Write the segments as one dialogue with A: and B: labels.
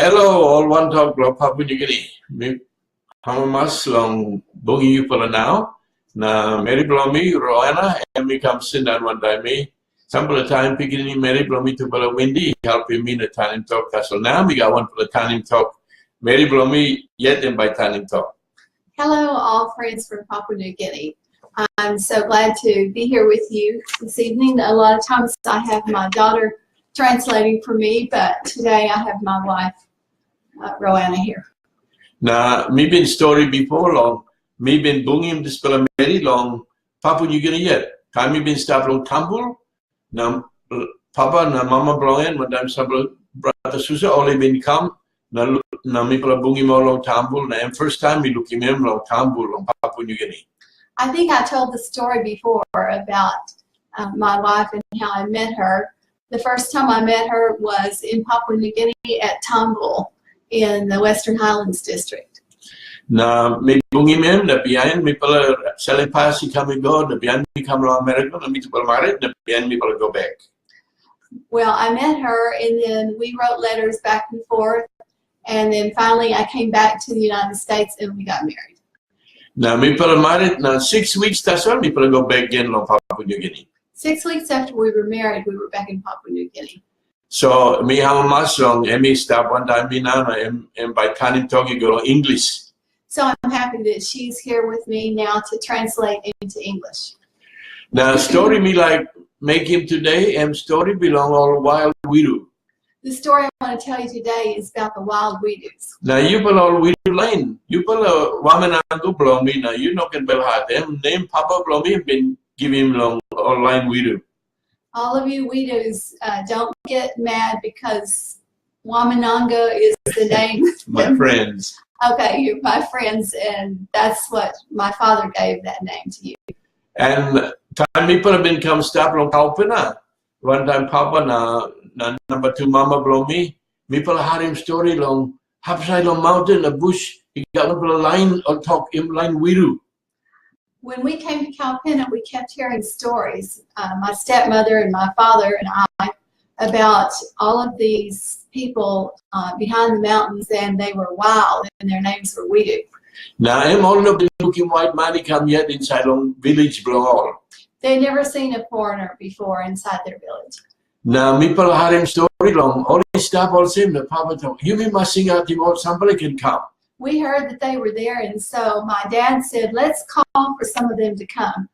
A: Hello, all one talk lo Papua New Guinea. Mi hamamas long bungi you pala now. Na Mary Blomi, Roana, and me come sit down one day me. Sample of time picking Mary Blomi to pala windy, helping me the time talk. So now we got one for the time talk. Mary Blomi yet and by time talk.
B: Hello, all friends from Papua New Guinea. I'm so glad to be here with you this evening. A lot of times I have my daughter translating for me, but today I have my wife, Roana, here.
A: Now, me been story before long. Me been bunging this pala very long. Papua New Guinea yet. Time me been stop long tumble. Now, Papa na Mama Bloen, Madame Sabla Brother Susa, only been come. Now me pala bungi mo long tumble. Now, first time me looking him long tumble long Papua New Guinea.
B: I think I told the story before about my wife and how I met her. The first time I met her was in Papua New Guinea at Tambul in the Western Highlands district.
A: Na me bungi mem na biyan me pala selling pass he come and go na biyan me come to America na me to pala married na biyan me pala go back.
B: Well, I met her and then we wrote letters back and forth, and then finally I came back to the United States and we got married.
A: Na me pala married na 6 weeks that's all me pala go back again long Papua New Guinea.
B: 6 weeks after we were married, we were back in Papua New Guinea.
A: So me hamamas long and me stop one time me now and by time talking go English.
B: So I'm happy that she's here with me now to translate into English.
A: Now story me like make him today and story belong all wild widow.
B: The story I want to tell you today is about the wild widows.
A: Now you pala all widow line. You pala woman ango blow me now you know can bel hard them name Papa blow me been give him long online widow.
B: All of you widows, don't get mad because Wamananga is the name.
A: My friends.
B: Okay, you're my friends, and that's what my father gave that name to you.
A: And time me pala been come stop long Kaupena. One time Papa na number 2 Mama blow me pala had him story long upside long mountain a bush he got a line or talk him line widow.
B: When we came to Calpena, we kept hearing stories, my stepmother and my father and I, about all of these people behind the mountains, and they were wild, and their names were Widu.
A: Now, I'm all not looking white money come yet inside long village blow.
B: They'd never seen a foreigner before inside their village.
A: Now, me pala had him story long. All this stuff all same. The Papa told you me must sing out him all somebody can come.
B: We heard that they were there, and so my dad said, let's call for some of them to come.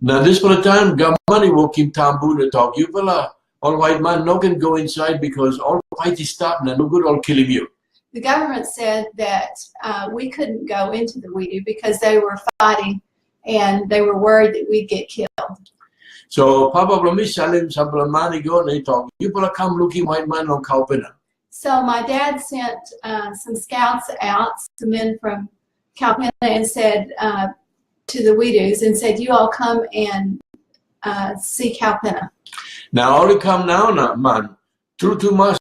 A: Now this for the time, Gamani woke him tambu to talk. You fella, all white man, no can go inside because all fighty stop and no good all killing you.
B: The government said that we couldn't go into the Widu because they were fighting and they were worried that we'd get killed.
A: So Papa Blomi Salim Sablamani go and they talk. You fella come looking white man on Kaupena.
B: So my dad sent some scouts out, some men from Calpena, and said to the Widus, and said, you all come and see Calpena.
A: Now only come now, man. True to much.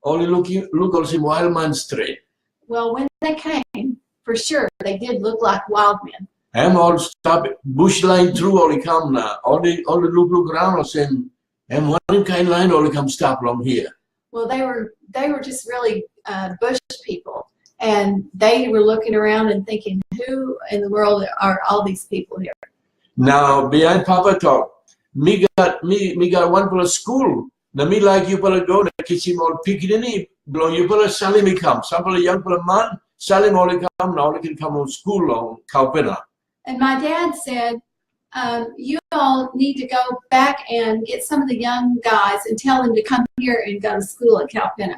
A: Only look also wild man straight.
B: Well, when they came, for sure, they did look like wild men.
A: I'm all stop bush line through only come now. Only look around or same. And one kind line only come stop along here.
B: Well, they were just really bush people, and they were looking around and thinking, who in the world are all these people here?
A: Now behind Papa talk, me got one for a school. Now me like you pala go to kiss him all picking blow you pala Salim me come. Some pala young pala man, Salim all come now they can come on school on Kaupena.
B: And my dad said, you all need to go back and get some of the young guys and tell them to come here and go to school at Calpena.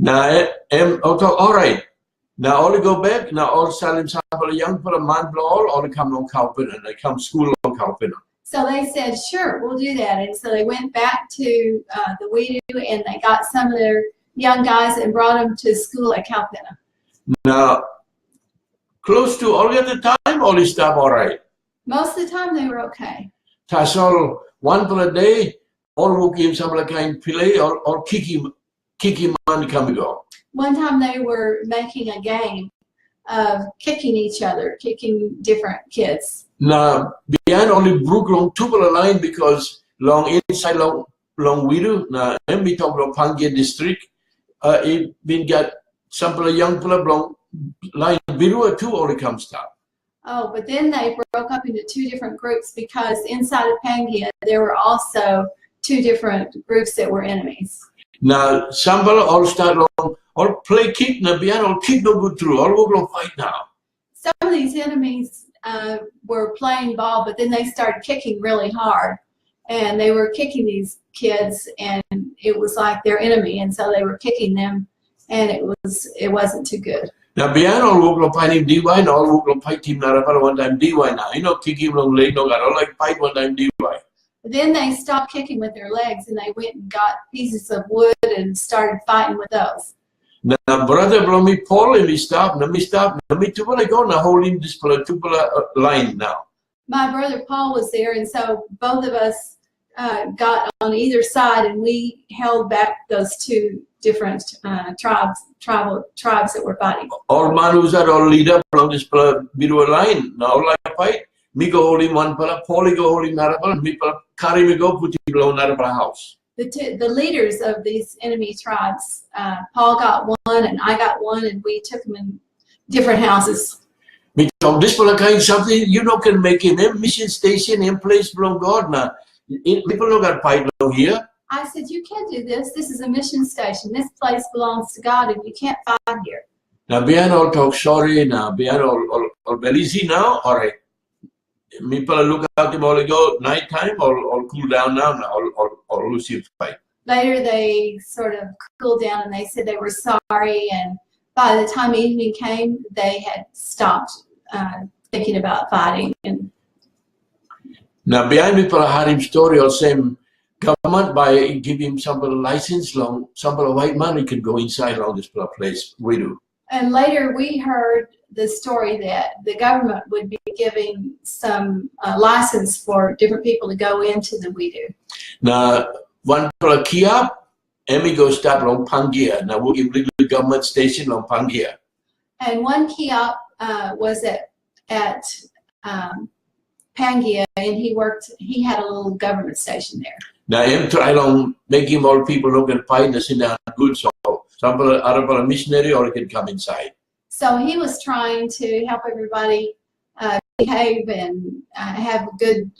A: Now, all right. Now, all go back. Now, all Salim Sabala young for a man blow all come on Calpena and they come school on Calpena.
B: So they said, sure, we'll do that. And so they went back to the Widu and they got some of their young guys and brought them to school at Calpena.
A: Now, close to all the time, all this stuff, all right.
B: Most of the time they were okay.
A: That's all one for a day, all who came some like kind play or kick him on come and go.
B: One time they were making a game of kicking each other, kicking different kids.
A: Now behind only broke long two line because long inside long widow now and we talk about Pangia district it been got sample young pula blong line birua too or it comes stop.
B: Oh, but then they broke up into two different groups because inside of Pangaea there were also two different groups that were enemies.
A: Now sample all start long all play kick na bian all kick no good through all will fight now.
B: Some of these enemies were playing ball, but then they started kicking really hard, and they were kicking these kids, and it was like their enemy, and so they were kicking them, and it wasn't too good.
A: Now bian all will fight him DY and all will fight team na one time DY now. You know kick him long leg no got all like fight one time DY.
B: Then they stopped kicking with their legs, and they went and got pieces of wood and started fighting with those.
A: Now brother blow me Paul let me stop let me to what I go now hold him this line now.
B: My brother Paul was there, and so both of us got on either side, and we held back those two different tribes that were fighting.
A: All man who's at all leader from this video line now like fight. Me go hold him one pala, Paul go hold him another, me carry me go put him below another house.
B: The leaders of these enemy tribes, Paul got one and I got one, and we took them in different houses.
A: Me talk this pala kind something you know can make him mission station in place from God now. People don't got fight now here.
B: I said, you can't do this. This is a mission station. This place belongs to God, and you can't fight here.
A: Now Bian all talk sorry now. Bian all very easy now. All right. Me pala look out him all go night time or cool down now or lose him fight.
B: Later they sort of cooled down, and they said they were sorry, and by the time evening came, they had stopped thinking about fighting. And
A: now behind me pala had him story or same government by give him some license long some white money can go inside all this place we do.
B: And later we heard the story that the government would be giving some license for different people to go into the Wirus.
A: Now, one for a Kia, and we go stop on Pangaea. Now, we'll give the government station on Pangaea.
B: And one Kia was at Pangaea, and he had a little government station there.
A: Now, him try to make him all people look and find us in the good so some other a missionary or he can come inside.
B: So he was trying to help everybody behave and have good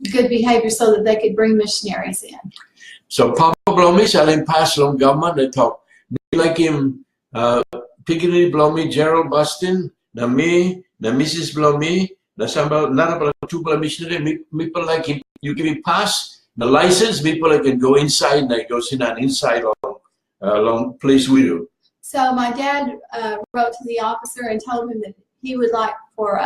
B: behavior so that they could bring missionaries in.
A: So Papa Blomi, I'll pass along government, they talk. Like him, Piggy Blomi, Gerald Bustin, na me, na Mrs. Blomi, na sambal, not two missionary, people like him, you give him pass, the license, people can go inside, and they go sit down inside along place we do.
B: So my dad wrote to the officer and told him that he would like for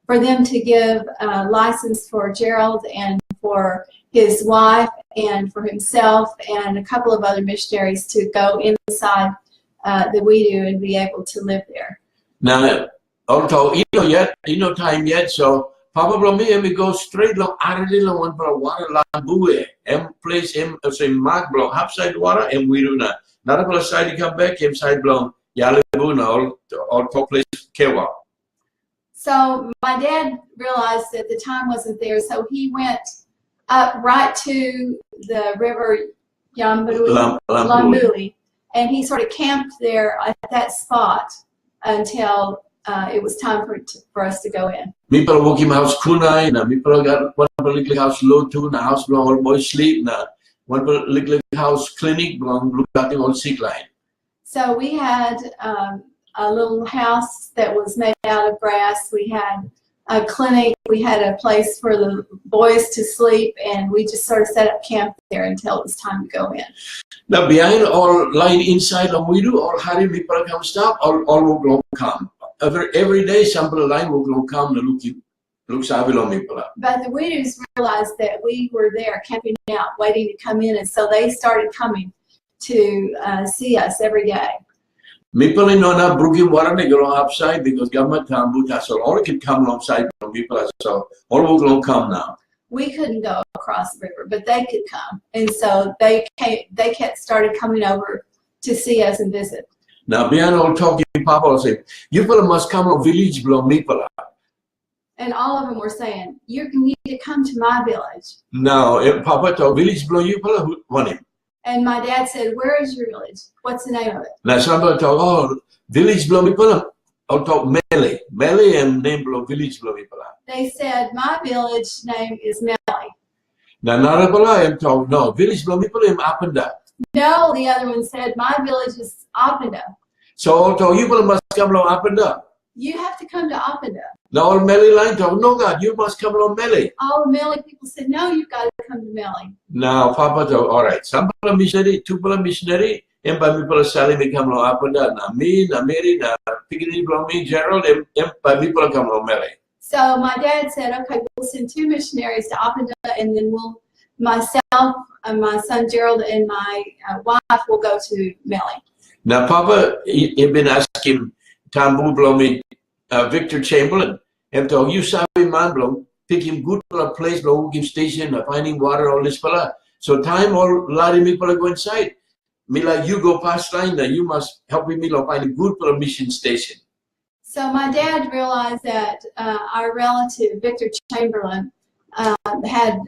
B: them to give a license for Gerald and for his wife and for himself and a couple of other missionaries to go inside the Wirus and be able to live there. Now,
A: although time yet, so probably me go straight long Aradilla one for water lambue and place him as a mark blow upside water and we do not. Not a side to come back, him side blown Yalibuna or top place Kewa.
B: So my dad realized that the time wasn't there, so he went up right to the river Lambuli, and he sort of camped there at that spot until it was time for us to go in.
A: People walk him house kunai, na people got one little house low to na house blown all boys sleep na one little house clinic blown look at the old sick line.
B: So we had a little house that was made out of grass. We had a clinic. We had a place for the boys to sleep, and we just sort of set up camp there until it was time to go in.
A: Now behind or line inside of Wirus or Harry people come stop all will come. Every day some line will come to look people.
B: But the Wirus realized that we were there camping out, waiting to come in, and so they started coming to see us every day.
A: People in Nona Brooklyn water they go upside because government Tambuta so all can come alongside from people so all will come now.
B: We couldn't go across the river, but they could come, and so they started coming over to see us and visit.
A: Now beyond all talking, Papa say, you people must come to village below people.
B: And all of them were saying, you need to come to my village.
A: Now if Papa told village below you people want him.
B: And my dad said, "Where is your village? What's the name of it?"
A: Now somebody talk, oh, village belum pala. I'll talk Mele. Mele and name belum village belum pala.
B: They said, "My village name is Melly."
A: Now nara pala and talk, no, village belum pala im Apanda.
B: No, the other one said, "My village is Apanda."
A: So I'll talk, you belum must come along Apanda.
B: You have to come to Apanda.
A: Now all Mele line talk, no God, you must come along Mele.
B: All the Melly people said, "No, you've got to come to Melly."
A: Now Papa talk, all right, some pala missionary, two pala missionary, and by me pala sali me come along Apanda. Na me, na Mary, na Piggy belum me, Gerald, and by me pala come along Mele.
B: So my dad said, "Okay, we'll send 2 missionaries to Apanda, and then myself, my son Gerald, and my wife will go to Melly."
A: Now Papa, he been asking Tambu belum me, Victor Chamberlain, and talk, you sabi man belum, pick him good for a place, belum him station, finding water, all this pala. So time all lari me pala go inside. Me like you go past line, now you must help me like find a good for a mission station.
B: So my dad realized that our relative, Victor Chamberlain, had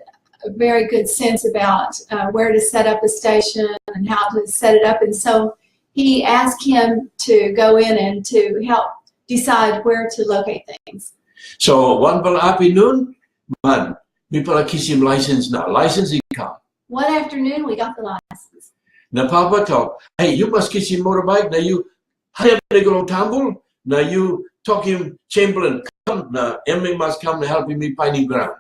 B: a very good sense about where to set up a station and how to set it up. And so he asked him to go in and to help decide where to locate things.
A: So one pala afternoon, man, me pala kiss him license now. License he come.
B: One afternoon, we got the license.
A: Now Papa talk, hey, you must kiss him motorbike. Now you, how they go to Tambul? Now you talk him Chamberlain, come now, Emily must come to help me finding ground.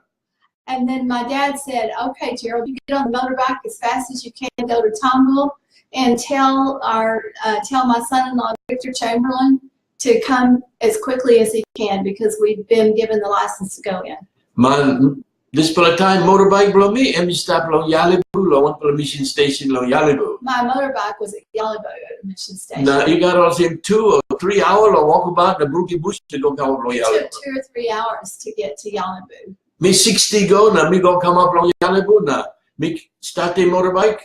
B: And then my dad said, "Okay, Gerald, you get on the motorbike as fast as you can, go to Tomball, and tell my son-in-law, Victor Chamberlain, to come as quickly as he can because we've been given the license to go in."
A: Man, this pala time motorbike below me, and we stop along Yalibu, long one mission station along Yalibu.
B: My motorbike was at Yalibu at the mission station.
A: Now you got all same 2 or 3 hours or walk about the Brookie Bush to go come up along
B: It
A: Yalibu.
B: took 2 or 3 hours to get to Yalibu.
A: Me 60 go, now me go come up along Yalibu, now me start the motorbike.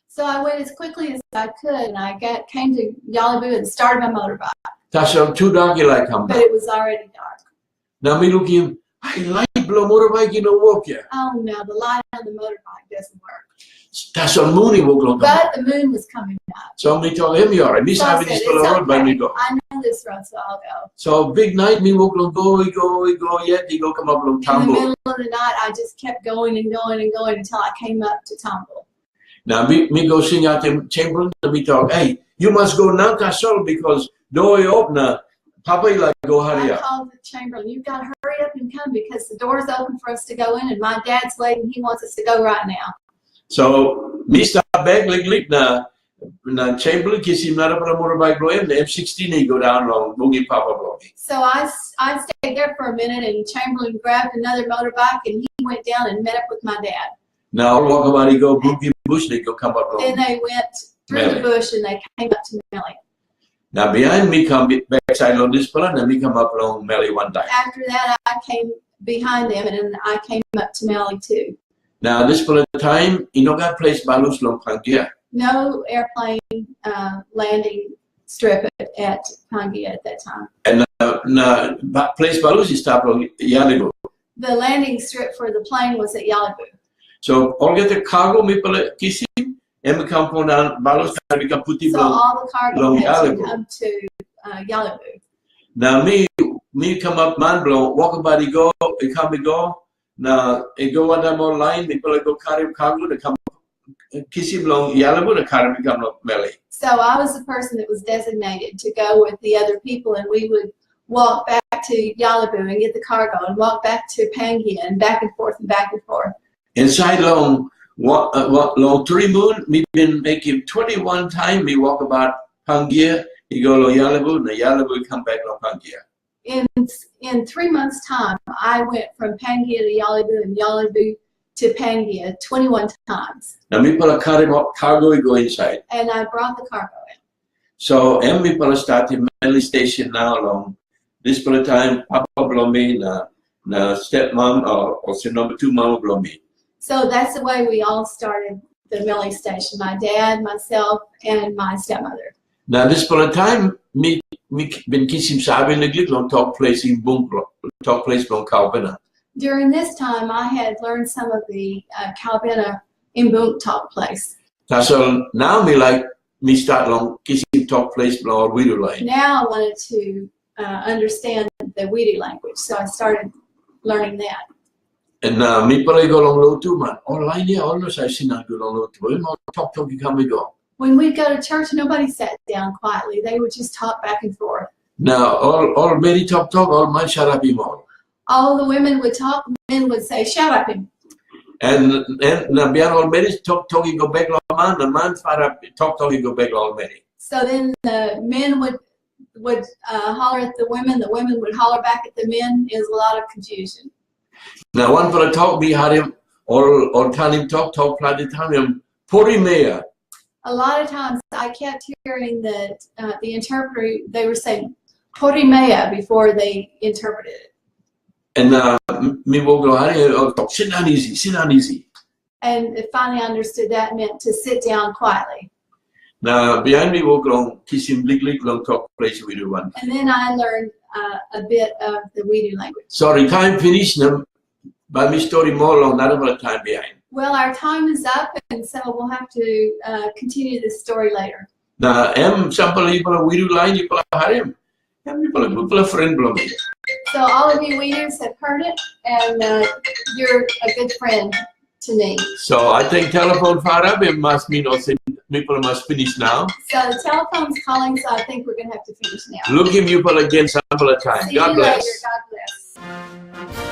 B: So I went as quickly as I could, and I came to Yalibu and started my motorbike.
A: That's all too dark you like come
B: But
A: back.
B: it was already dark.
A: Now me look him, I like blow motorbike, you know, walk here.
B: Oh no, the light on the motorbike doesn't work.
A: That's on moon he walk along.
B: But the moon was coming up.
A: So me tell him, you're right. Me
B: So I
A: having
B: said,
A: this
B: "It's
A: little road by me
B: okay.
A: go.
B: I know this road, so I'll go."
A: So big night, me walk along, go, yet he go come up along
B: In the
A: Tambo.
B: middle of the night, I just kept going and going and going until I came up to Tomball.
A: Now me go sing out to Chamberlain and me talk, hey, you must go now, Castle, because door open. Papa like go hurry
B: I
A: up.
B: called the Chamberlain, "You've got to hurry up and come because the door's open for us to go in, and my dad's late and he wants us to go right now."
A: So me start back like na Chamberlain kiss him not up on a motorbike blow him, the M16 he go down long, boogie Papa blow me.
B: So I stayed there for a minute, and Chamberlain grabbed another motorbike and he went down and met up with my dad.
A: Now walk about he go boogie bush, they go come up blow
B: Then
A: me.
B: they went through
A: Melly.
B: the bush and they came up to Melly.
A: Now behind me come backside on this plan, and me come up along Melly one time.
B: After that, I came behind them, and then I came up to Melly too.
A: Now this time, you know got place balus long Pangia.
B: No airplane landing strip at Pangia at that time.
A: And na place balus is stop on Yalibu.
B: The landing strip for the plane was at Yalibu.
A: So all get the cargo me pala kiss him, and we come from down balus can become puti
B: So
A: blow.
B: all the cargo
A: long
B: had to
A: Yalibu.
B: come to Yalibu.
A: Now me come up man blow, walk about he go, he come he go. Now he go on that more line, me pala go carry cargo to come kiss him long Yalibu, the carry become Melly.
B: So I was the person that was designated to go with the other people, and we would walk back to Yalibu and get the cargo, and walk back to Pangia, and back and forth and back and forth.
A: Inside long 3 moon, me been making 21 time. Me walk about Pangia, he go to Yalibu, and Yalibu come back to Pangia.
B: In 3 months' time, I went from Pangia to Yalibu and Yalibu to Pangia 21 times.
A: Now me pala cargo he go inside.
B: And I brought the cargo in.
A: So and me pala start in Melly station now long. This pala time Papa blow me na stepmom or number 2 mama blow me.
B: So that's the way we all started the Melly station. My dad, myself, and my stepmother.
A: Now this pala time me been kissing sabi naglit long talk place in talk place long Calvina.
B: During this time, I had learned some of the Calvina in Boonk talk place.
A: So now me start long kissing talk place below Wirus line.
B: Now I wanted to understand the Wirus language, so I started learning that.
A: And me pala go long low too, man. Online yeah, almost I see not go long low too. Talk you come we go.
B: When we'd go to church, nobody sat down quietly. They would just talk back and forth.
A: Now all very talk, all man shut up him all.
B: All the women would talk, men would say, "Shut up him."
A: And now beyond all very talk you go back man, the man far up talk you go back all very.
B: So then the men would holler at the women would holler back at the men. It was a lot of confusion.
A: Now one for a talk we had him all time him talk plan the time him Pori Maya.
B: A lot of times I kept hearing that the interpreter, they were saying Porimea before they interpreted it.
A: And me will go talk sit down easy.
B: And finally I understood that meant to sit down quietly.
A: Now behind me will go kiss him big long talk place we do one.
B: And then I learned a bit of the Wirus language.
A: Sorry, time finished now. But my story more long, not about time behind.
B: Well, our time is up, and so we'll have to continue this story later.
A: Now, sample people Wirus line, you pala harim. People friend below me.
B: So all of you Wirus have heard it, and you're a good friend to me.
A: So I think telephone far up, it must mean also people must finish now.
B: So the telephone's calling, so I think we're going to have to finish now.
A: Look him you again sample of time.
B: See
A: God
B: you
A: bless.
B: later. God bless.